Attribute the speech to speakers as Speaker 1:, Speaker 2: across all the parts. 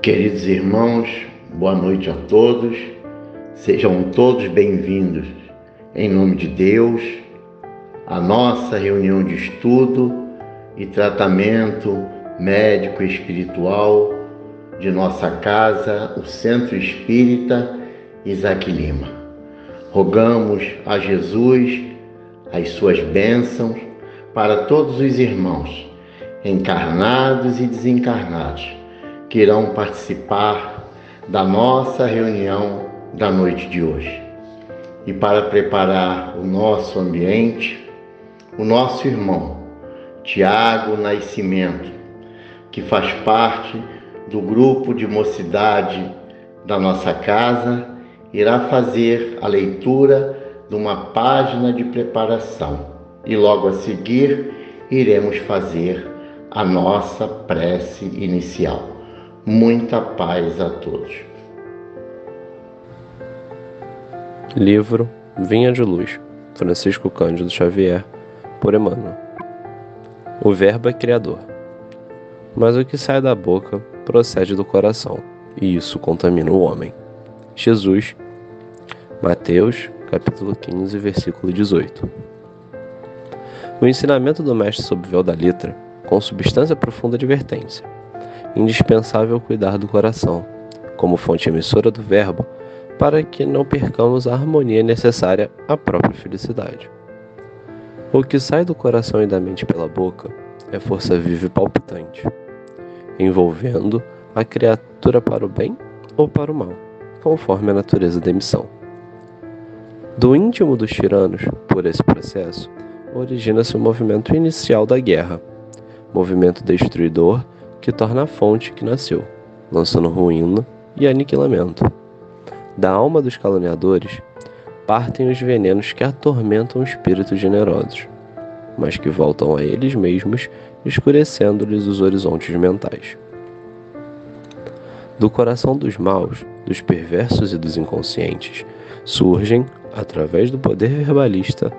Speaker 1: Queridos irmãos, boa noite a todos, sejam todos bem-vindos, em nome de Deus, à nossa reunião de estudo e tratamento médico e espiritual de nossa casa, o Centro Espírita Isaac Lima. Rogamos a Jesus as suas bênçãos para todos os irmãos, encarnados e desencarnados, que irão participar da nossa reunião da noite de hoje. E para preparar o nosso ambiente, o nosso irmão Tiago Nascimento, que faz parte do grupo de mocidade da nossa casa, irá fazer a leitura de uma página de preparação e logo a seguir iremos fazer a nossa prece inicial. Muita paz a todos.
Speaker 2: Livro Vinha de Luz, Francisco Cândido Xavier, por Emmanuel. O Verbo é Criador. Mas o que sai da boca procede do coração, e isso contamina o homem. Jesus, Mateus, capítulo 15, versículo 18. O ensinamento do mestre sob véu da letra, com substância profunda advertência. Indispensável cuidar do coração, como fonte emissora do verbo, para que não percamos a harmonia necessária à própria felicidade. O que sai do coração e da mente pela boca é força viva e palpitante, envolvendo a criatura para o bem ou para o mal, conforme a natureza da emissão. Do íntimo dos tiranos, por esse processo, origina-se o movimento inicial da guerra, movimento destruidor que torna a fonte que nasceu, lançando ruína e aniquilamento. Da alma dos caluniadores partem os venenos que atormentam espíritos generosos, mas que voltam a eles mesmos, escurecendo-lhes os horizontes mentais. Do coração dos maus, dos perversos e dos inconscientes, surgem, através do poder verbalista,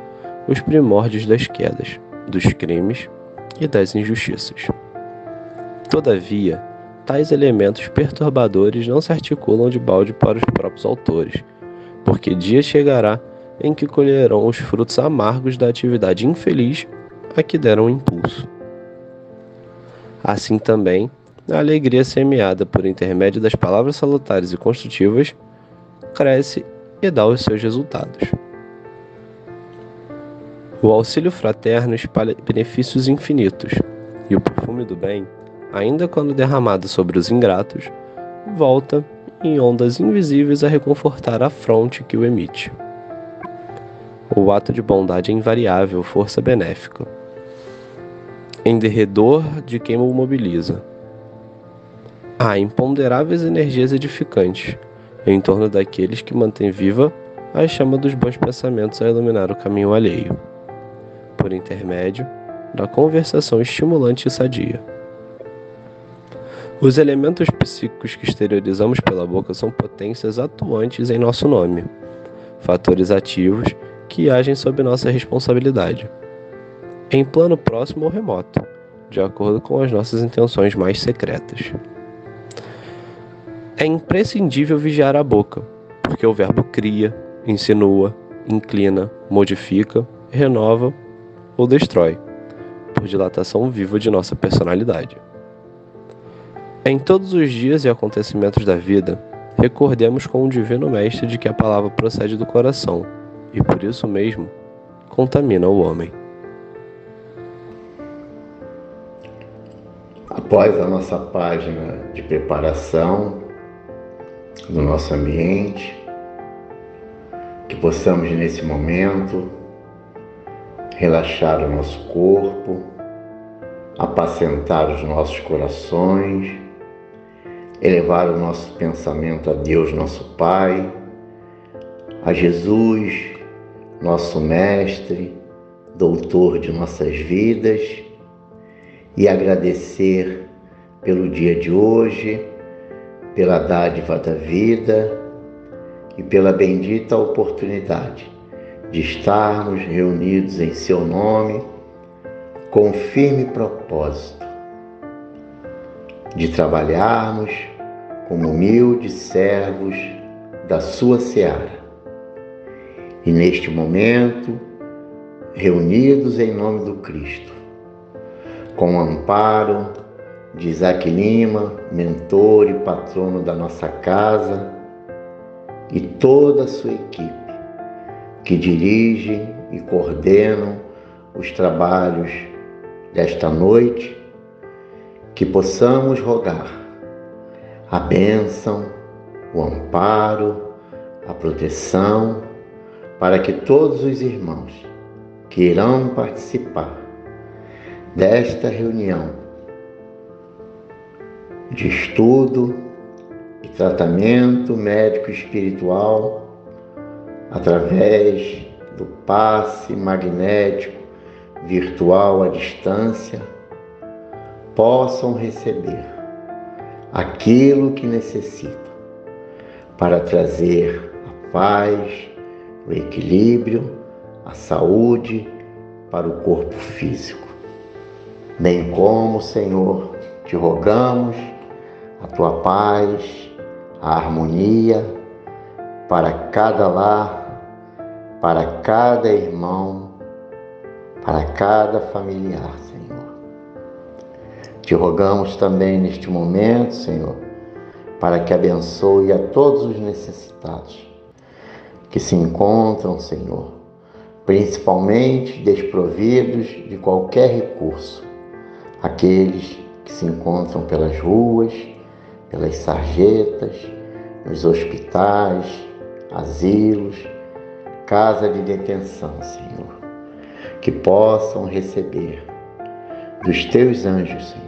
Speaker 2: os primórdios das quedas, dos crimes e das injustiças. Todavia, tais elementos perturbadores não se articulam de balde para os próprios autores, porque dia chegará em que colherão os frutos amargos da atividade infeliz a que deram impulso. Assim também, a alegria semeada por intermédio das palavras salutares e construtivas cresce e dá os seus resultados. O auxílio fraterno espalha benefícios infinitos, e o perfume do bem, ainda quando derramado sobre os ingratos, volta em ondas invisíveis a reconfortar a fronte que o emite. O ato de bondade é invariável força benéfica, em derredor de quem o mobiliza. Há imponderáveis energias edificantes em torno daqueles que mantêm viva a chama dos bons pensamentos a iluminar o caminho alheio, por intermédio da conversação estimulante e sadia. Os elementos psíquicos que exteriorizamos pela boca são potências atuantes em nosso nome, fatores ativos que agem sob nossa responsabilidade, em plano próximo ou remoto, de acordo com as nossas intenções mais secretas. É imprescindível vigiar a boca, porque o verbo cria, insinua, inclina, modifica, renova ou destrói, por dilatação viva de nossa personalidade. Em todos os dias e acontecimentos da vida, recordemos com o Divino Mestre de que a palavra procede do coração e, por isso mesmo, contamina o homem.
Speaker 1: Após a nossa página de preparação do nosso ambiente, que possamos nesse momento relaxar o nosso corpo, apacentar os nossos corações, elevar o nosso pensamento a Deus, nosso Pai, a Jesus, nosso Mestre, Doutor de nossas vidas, e agradecer pelo dia de hoje, pela dádiva da vida e pela bendita oportunidade de estarmos reunidos em Seu nome com firme propósito de trabalharmos como humildes servos da Sua seara. E neste momento, reunidos em nome do Cristo, com o amparo de Isaac Lima, mentor e patrono da nossa casa, e toda a sua equipe, que dirigem e coordenam os trabalhos desta noite, que possamos rogar a bênção, o amparo, a proteção, para que todos os irmãos que irão participar desta reunião de estudo e tratamento médico espiritual através do passe magnético virtual à distância, possam receber aquilo que necessitam para trazer a paz, o equilíbrio, a saúde para o corpo físico. Bem como, Senhor, te rogamos a tua paz, a harmonia para cada lar, para cada irmão, para cada familiar, Senhor. Te rogamos também neste momento, Senhor, para que abençoe a todos os necessitados que se encontram, Senhor, principalmente desprovidos de qualquer recurso, aqueles que se encontram pelas ruas, pelas sarjetas, nos hospitais, asilos, casa de detenção, Senhor, que possam receber dos teus anjos, Senhor,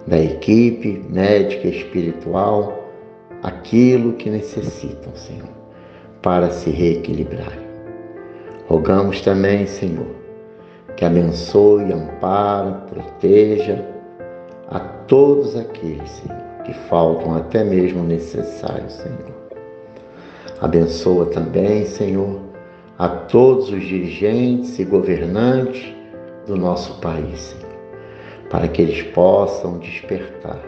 Speaker 1: da equipe médica e espiritual, aquilo que necessitam, Senhor, para se reequilibrar. Rogamos também, Senhor, que abençoe, ampare, proteja a todos aqueles, Senhor, que faltam até mesmo necessários, Senhor. Abençoa também, Senhor, a todos os dirigentes e governantes do nosso país, Senhor, para que eles possam despertar,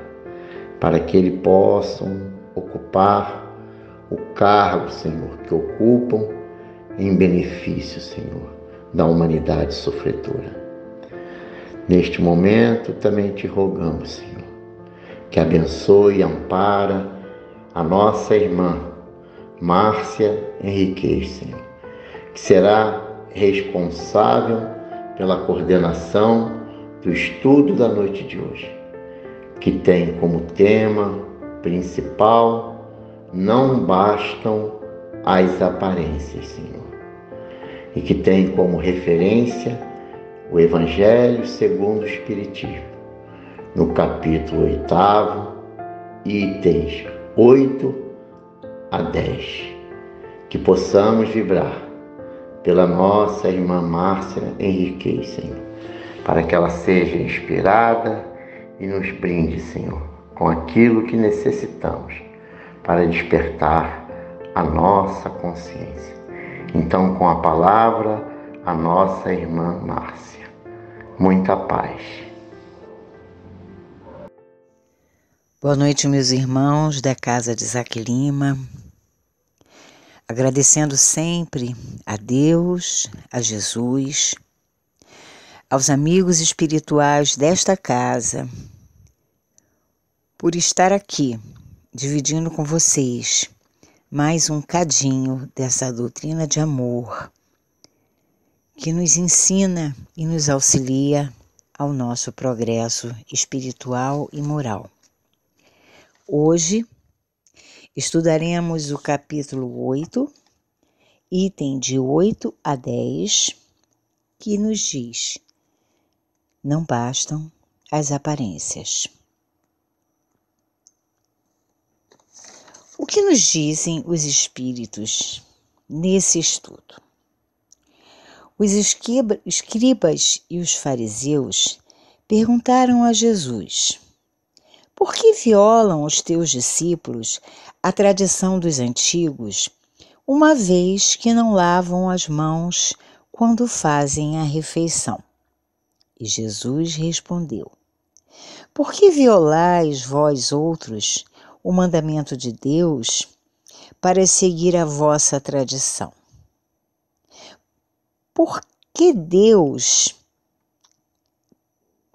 Speaker 1: para que eles possam ocupar o cargo, Senhor, que ocupam em benefício, Senhor, da humanidade sofredora. Neste momento, também te rogamos, Senhor, que abençoe e ampara a nossa irmã Márcia Henriquez, Senhor, que será responsável pela coordenação do estudo da noite de hoje, que tem como tema principal: não bastam as aparências, Senhor, e que tem como referência o Evangelho segundo o Espiritismo, no capítulo 8, itens 8 a 10, que possamos vibrar pela nossa irmã Márcia Henriquez, Senhor, para que ela seja inspirada e nos brinde, Senhor, com aquilo que necessitamos para despertar a nossa consciência. Então, com a palavra, a nossa irmã Márcia. Muita paz.
Speaker 3: Boa noite, meus irmãos da casa de Isaac Lima. agradecendo sempre a Deus, a Jesus, aos amigos espirituais desta casa, por estar aqui, dividindo com vocês mais um cadinho dessa doutrina de amor, que nos ensina e nos auxilia ao nosso progresso espiritual e moral. Hoje, estudaremos o capítulo 8, item de 8 a 10, que nos diz: não bastam as aparências. O que nos dizem os espíritos nesse estudo? Os escribas e os fariseus perguntaram a Jesus: por que violam os teus discípulos a tradição dos antigos, uma vez que não lavam as mãos quando fazem a refeição? E Jesus respondeu: por que violais vós outros o mandamento de Deus para seguir a vossa tradição? Por que Deus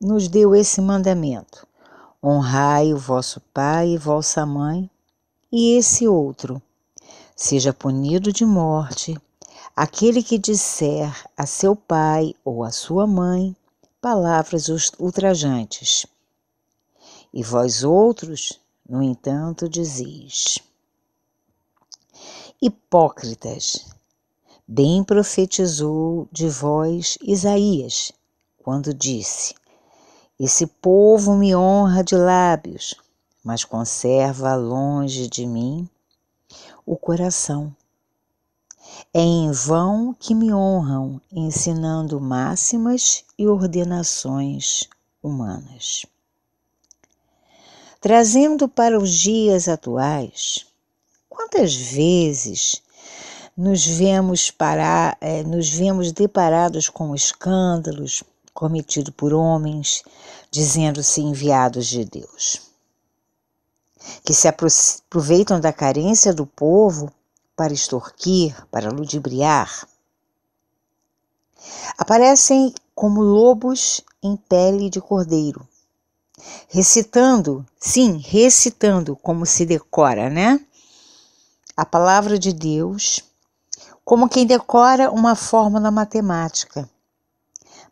Speaker 3: nos deu esse mandamento? Honrai o vosso pai e vossa mãe, e esse outro: seja punido de morte aquele que disser a seu pai ou a sua mãe palavras ultrajantes. E vós outros, no entanto, dizeis: hipócritas, bem profetizou de vós Isaías, quando disse: esse povo me honra de lábios, mas conserva longe de mim o coração. É em vão que me honram, ensinando máximas e ordenações humanas. Trazendo para os dias atuais, quantas vezes nos vemos deparados com escândalos cometidos por homens dizendo-se enviados de Deus, que se aproveitam da carência do povo para extorquir, para ludibriar. Aparecem como lobos em pele de cordeiro, recitando como se decora, né? A palavra de Deus, como quem decora uma fórmula matemática,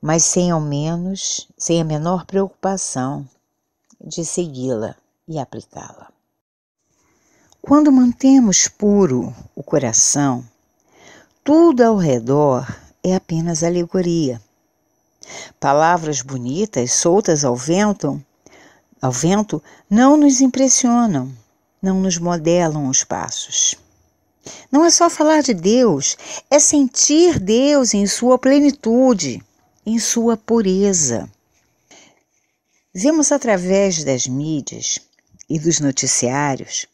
Speaker 3: mas sem a menor preocupação de segui-la e aplicá-la. Quando mantemos puro o coração, tudo ao redor é apenas alegoria. Palavras bonitas soltas ao vento não nos impressionam, não nos modelam os passos. Não é só falar de Deus, é sentir Deus em sua plenitude, em sua pureza. Vemos através das mídias e dos noticiários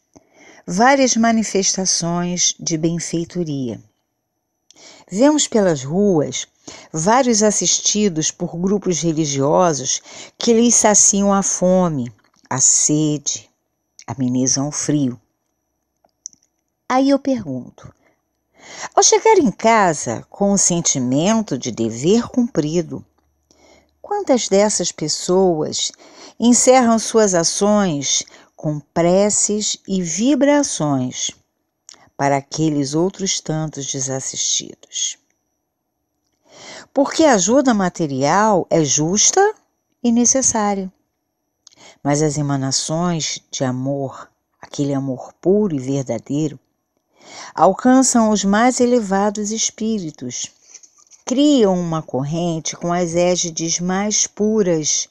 Speaker 3: várias manifestações de benfeitoria. Vemos pelas ruas vários assistidos por grupos religiosos que lhes saciam a fome, a sede, amenizam o frio. Aí eu pergunto: ao chegar em casa com o sentimento de dever cumprido, quantas dessas pessoas encerram suas ações com preces e vibrações para aqueles outros tantos desassistidos? Porque a ajuda material é justa e necessária, mas as emanações de amor, aquele amor puro e verdadeiro, alcançam os mais elevados espíritos, criam uma corrente com as égides mais puras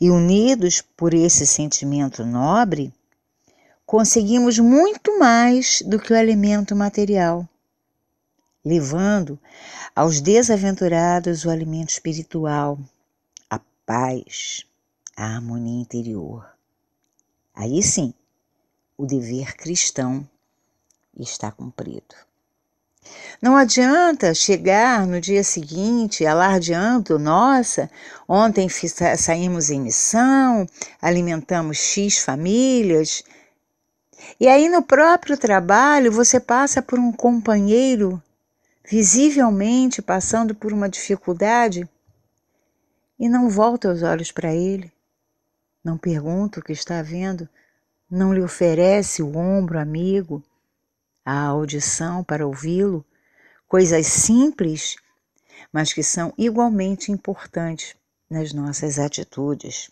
Speaker 3: e, unidos por esse sentimento nobre, conseguimos muito mais do que o alimento material, levando aos desaventurados o alimento espiritual, a paz, a harmonia interior. Aí sim, o dever cristão está cumprido. Não adianta chegar no dia seguinte alardeando: nossa, ontem saímos em missão, alimentamos X famílias. E aí no próprio trabalho você passa por um companheiro visivelmente passando por uma dificuldade e não volta os olhos para ele, não pergunta o que está vendo, não lhe oferece o ombro amigo, a audição para ouvi-lo, coisas simples, mas que são igualmente importantes nas nossas atitudes.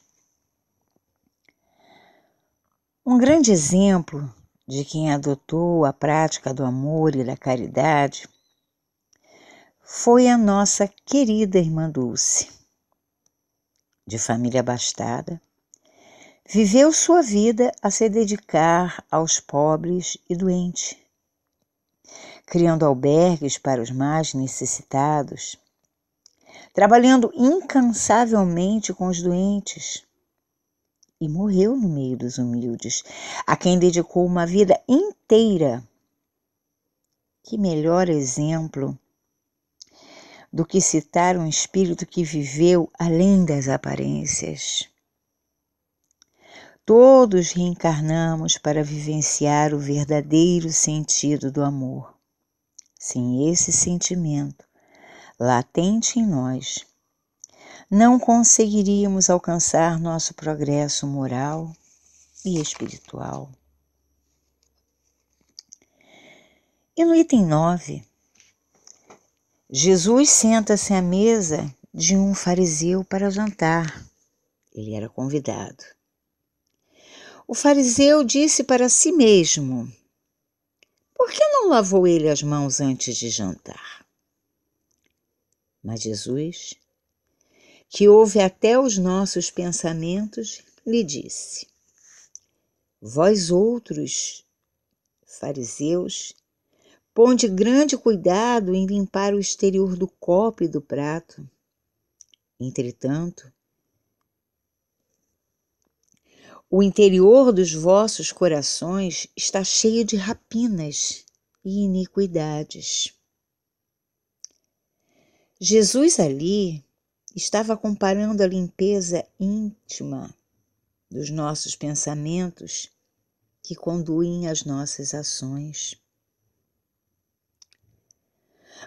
Speaker 3: Um grande exemplo de quem adotou a prática do amor e da caridade foi a nossa querida irmã Dulce. De família abastada, viveu sua vida a se dedicar aos pobres e doentes, criando albergues para os mais necessitados, trabalhando incansavelmente com os doentes, e morreu no meio dos humildes, a quem dedicou uma vida inteira. Que melhor exemplo do que citar um espírito que viveu além das aparências. Todos reencarnamos para vivenciar o verdadeiro sentido do amor. Sem esse sentimento latente em nós, não conseguiríamos alcançar nosso progresso moral e espiritual. E no item 9, Jesus senta-se à mesa de um fariseu para jantar. Ele era convidado. O fariseu disse para si mesmo: por que não lavou ele as mãos antes de jantar? Mas Jesus, que ouve até os nossos pensamentos, lhe disse: vós outros, fariseus, ponde grande cuidado em limpar o exterior do copo e do prato. Entretanto, o interior dos vossos corações está cheio de rapinas e iniquidades. Jesus ali estava comparando a limpeza íntima dos nossos pensamentos que conduem as nossas ações.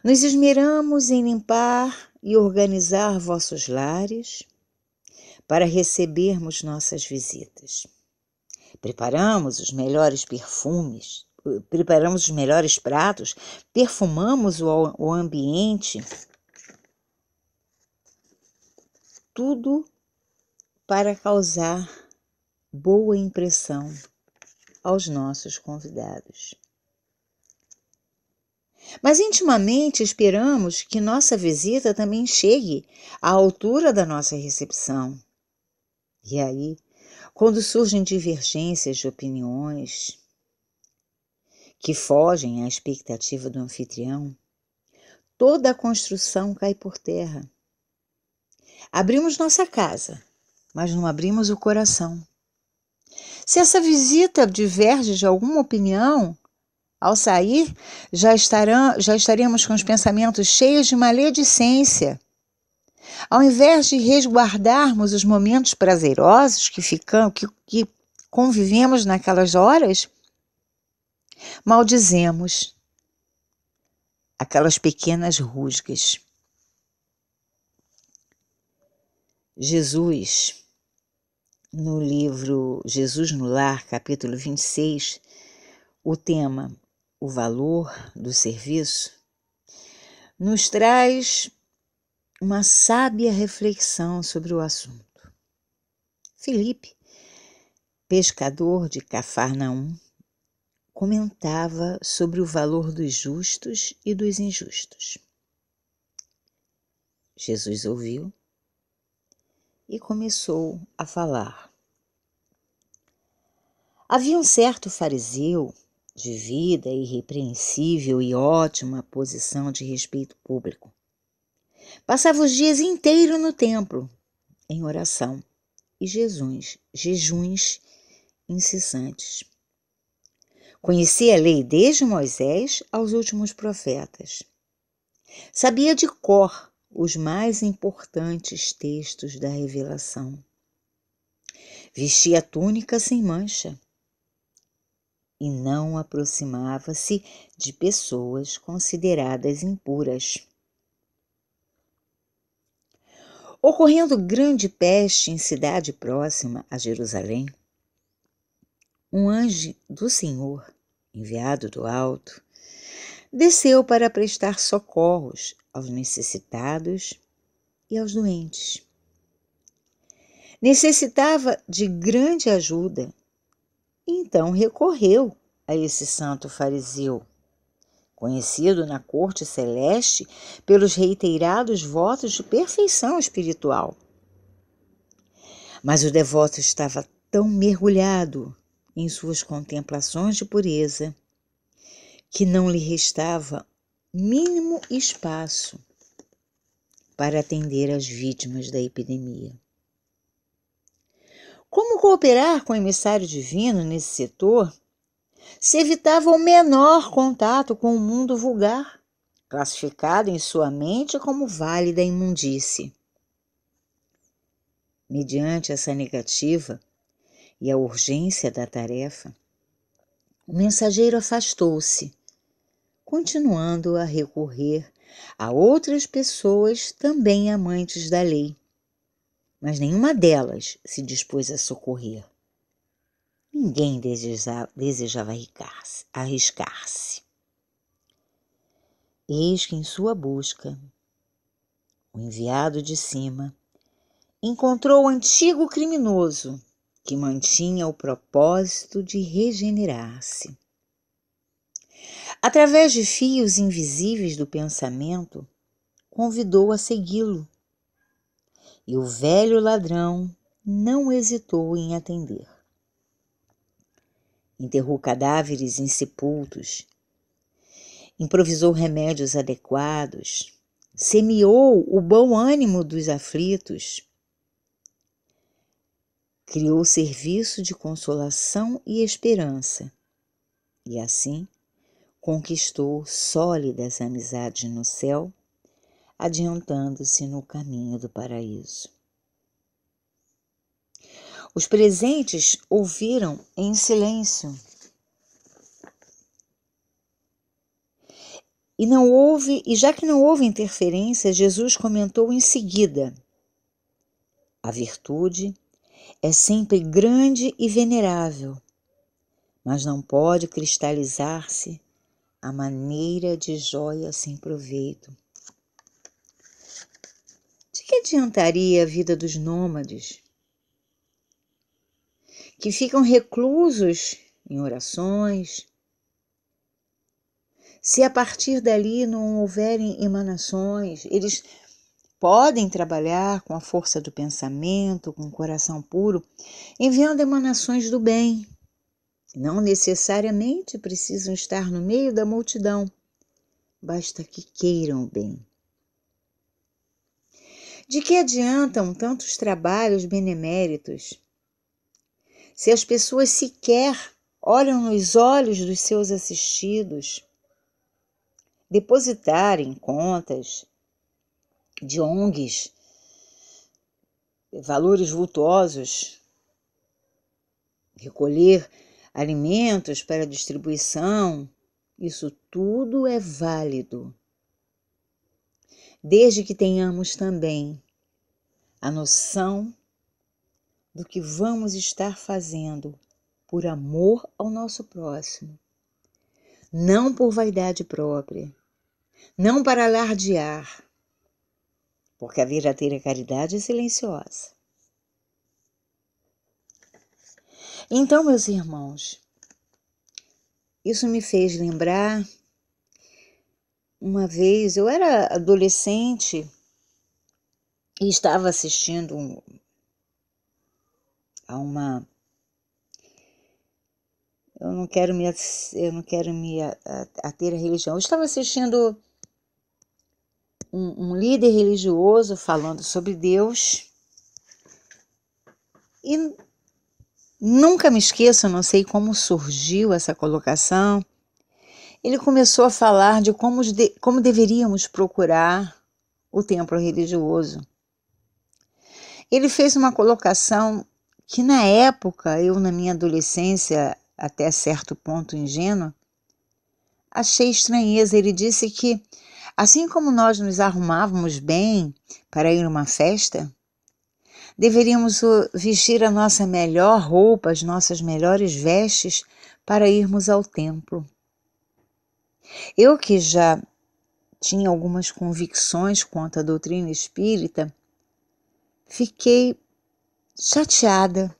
Speaker 3: Nos esmeramos em limpar e organizar vossos lares para recebermos nossas visitas. Preparamos os melhores perfumes, preparamos os melhores pratos, perfumamos o ambiente, tudo para causar boa impressão aos nossos convidados. Mas intimamente esperamos que nossa visita também chegue à altura da nossa recepção. E aí, quando surgem divergências de opiniões que fogem à expectativa do anfitrião, toda a construção cai por terra. Abrimos nossa casa, mas não abrimos o coração. Se essa visita diverge de alguma opinião, ao sair, já estaremos com os pensamentos cheios de maledicência. Ao invés de resguardarmos os momentos prazerosos que convivemos naquelas horas, maldizemos aquelas pequenas rusgas. Jesus, no livro Jesus no Lar, capítulo 26, o tema O Valor do Serviço, nos traz uma sábia reflexão sobre o assunto. Filipe, pescador de Cafarnaum, comentava sobre o valor dos justos e dos injustos. Jesus ouviu e começou a falar. Havia um certo fariseu de vida irrepreensível e ótima posição de respeito público. Passava os dias inteiros no templo, em oração e jejuns incessantes. Conhecia a lei desde Moisés aos últimos profetas. Sabia de cor os mais importantes textos da revelação. Vestia túnica sem mancha. e não aproximava-se de pessoas consideradas impuras. Ocorrendo grande peste em cidade próxima a Jerusalém, um anjo do Senhor, enviado do alto, desceu para prestar socorros aos necessitados e aos doentes. Necessitava de grande ajuda, e então recorreu a esse santo fariseu, conhecido na corte celeste pelos reiterados votos de perfeição espiritual. Mas o devoto estava tão mergulhado em suas contemplações de pureza que não lhe restava mínimo espaço para atender às vítimas da epidemia. Como cooperar com o emissário divino nesse setor se evitava o menor contato com o mundo vulgar, classificado em sua mente como vale da imundície? Mediante essa negativa e a urgência da tarefa, o mensageiro afastou-se, continuando a recorrer a outras pessoas também amantes da lei, mas nenhuma delas se dispôs a socorrer. Ninguém desejava arriscar-se. Eis que em sua busca, o enviado de cima encontrou o antigo criminoso que mantinha o propósito de regenerar-se. Através de fios invisíveis do pensamento, convidou a segui-lo, e o velho ladrão não hesitou em atender. Enterrou cadáveres insepultos, improvisou remédios adequados, semeou o bom ânimo dos aflitos, criou serviço de consolação e esperança, e assim conquistou sólidas amizades no céu, adiantando-se no caminho do paraíso. Os presentes ouviram em silêncio. E já que não houve interferência, Jesus comentou em seguida: a virtude é sempre grande e venerável, mas não pode cristalizar-se à maneira de joia sem proveito. De que adiantaria a vida dos nômades, que ficam reclusos em orações, se a partir dali não houverem emanações? Eles podem trabalhar com a força do pensamento, com o coração puro, enviando emanações do bem. Não necessariamente precisam estar no meio da multidão, basta que queiram o bem. De que adiantam tantos trabalhos beneméritos se as pessoas sequer olham nos olhos dos seus assistidos? Depositar em contas de ONGs valores vultosos, recolher alimentos para distribuição, isso tudo é válido, desde que tenhamos também a noção do que vamos estar fazendo por amor ao nosso próximo, não por vaidade própria, não para alardear, porque a verdadeira caridade é silenciosa. Então, meus irmãos, isso me fez lembrar, uma vez, eu era adolescente e estava assistindo a uma... Eu não quero me ater à religião. Eu estava assistindo um líder religioso falando sobre Deus e nunca me esqueço, não sei como surgiu essa colocação. Ele começou a falar de como deveríamos procurar o templo religioso. Ele fez uma colocação que na época, eu na minha adolescência, até certo ponto ingênua, achei estranheza. Ele disse que, assim como nós nos arrumávamos bem para ir a uma festa, deveríamos vestir a nossa melhor roupa, as nossas melhores vestes para irmos ao templo. Eu que já tinha algumas convicções quanto à doutrina espírita, fiquei chateada,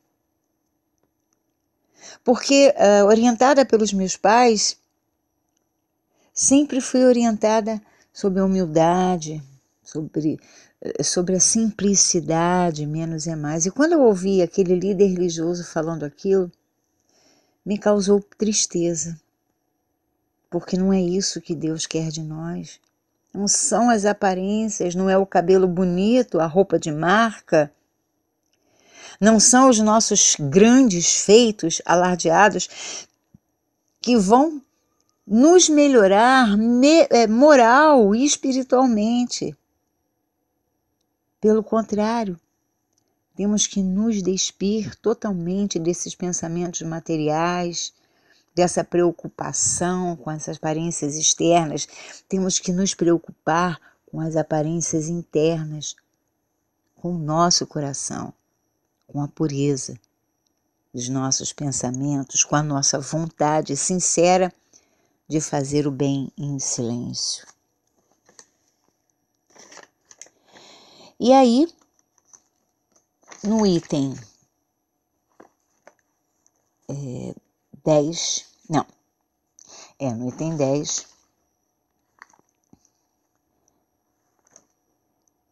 Speaker 3: porque orientada pelos meus pais, sempre fui orientada sobre a humildade, sobre a simplicidade, menos é mais. E quando eu ouvi aquele líder religioso falando aquilo, me causou tristeza, porque não é isso que Deus quer de nós. Não são as aparências, não é o cabelo bonito, a roupa de marca, não são os nossos grandes feitos alardeados que vão nos melhorar moral e espiritualmente. Pelo contrário, temos que nos despir totalmente desses pensamentos materiais, dessa preocupação com essas aparências externas. Temos que nos preocupar com as aparências internas, com o nosso coração, com a pureza dos nossos pensamentos, com a nossa vontade sincera de fazer o bem em silêncio. E aí, no item 10, no item 10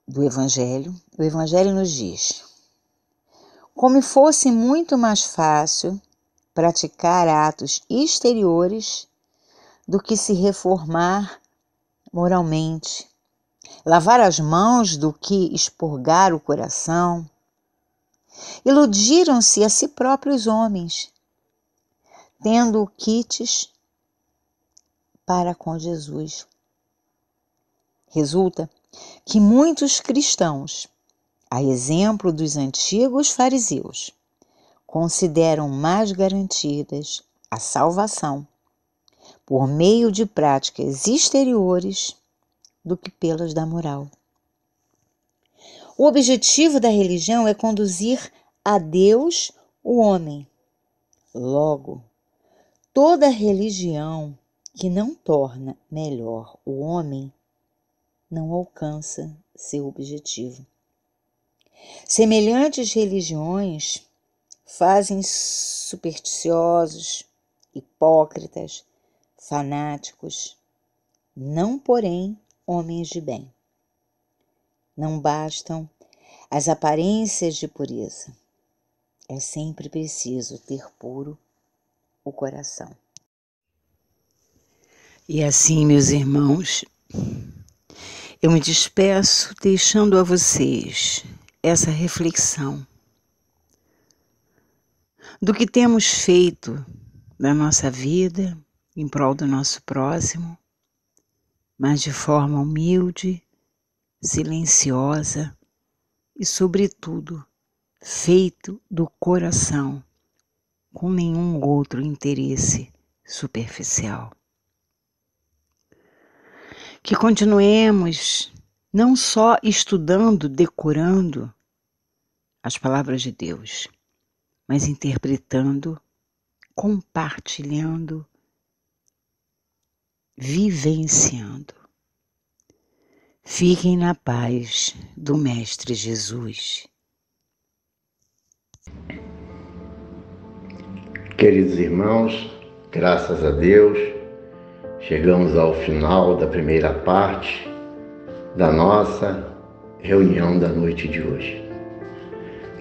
Speaker 3: do Evangelho, o Evangelho nos diz: como fosse muito mais fácil praticar atos exteriores do que se reformar moralmente, lavar as mãos do que expurgar o coração. Iludiram-se a si próprios homens, tendo quites para com Jesus. Resulta que muitos cristãos, a exemplo dos antigos fariseus, consideram mais garantidas a salvação por meio de práticas exteriores do que pelas da moral. O objetivo da religião é conduzir a Deus o homem. Logo, toda religião que não torna melhor o homem não alcança seu objetivo. Semelhantes religiões fazem supersticiosos, hipócritas, fanáticos, não porém homens de bem. Não bastam as aparências de pureza. É sempre preciso ter puro o coração. E assim, meus irmãos, eu me despeço deixando a vocês essa reflexão do que temos feito na nossa vida em prol do nosso próximo, mas de forma humilde, silenciosa e, sobretudo, feito do coração, com nenhum outro interesse superficial. Que continuemos não só estudando, decorando as palavras de Deus, mas interpretando, compartilhando, vivenciando. Fiquem na paz do Mestre Jesus.
Speaker 1: Queridos irmãos, graças a Deus, chegamos ao final da primeira parte da nossa reunião da noite de hoje.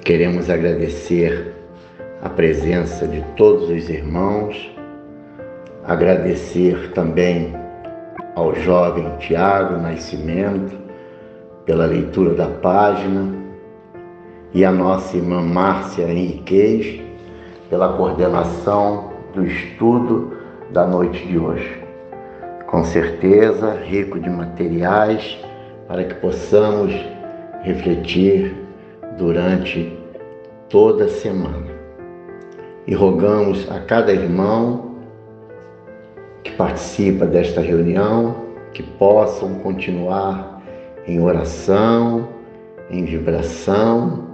Speaker 1: Queremos agradecer a presença de todos os irmãos, agradecer também ao jovem Tiago Nascimento pela leitura da página e a nossa irmã Márcia Henriquez pela coordenação do estudo da noite de hoje. Com certeza, rico de materiais para que possamos refletir durante toda a semana. e rogamos a cada irmão que participa desta reunião que possam continuar em oração, em vibração,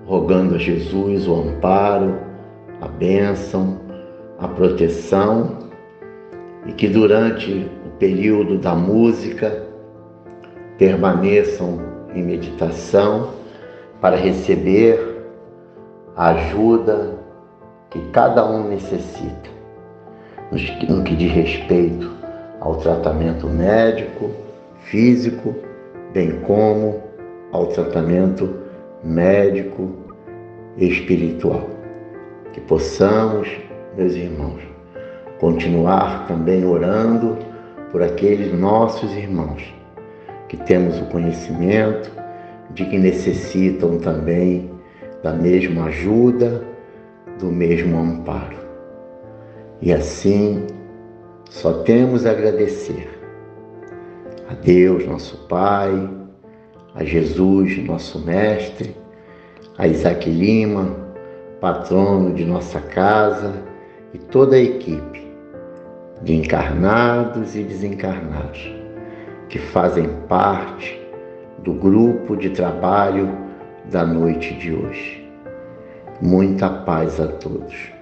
Speaker 1: rogando a Jesus o amparo, a bênção, a proteção, e que durante o período da música permaneçam em meditação para receber a ajuda que cada um necessita, no que diz respeito ao tratamento médico, físico, bem como ao tratamento médico e espiritual. Que possamos, meus irmãos, continuar também orando por aqueles nossos irmãos que temos o conhecimento de que necessitam também da mesma ajuda, do mesmo amparo. E assim, só temos a agradecer a Deus, nosso Pai, a Jesus, nosso Mestre, a Isaac Lima, patrono de nossa casa, e toda a equipe de encarnados e desencarnados que fazem parte do grupo de trabalho da noite de hoje. Muita paz a todos.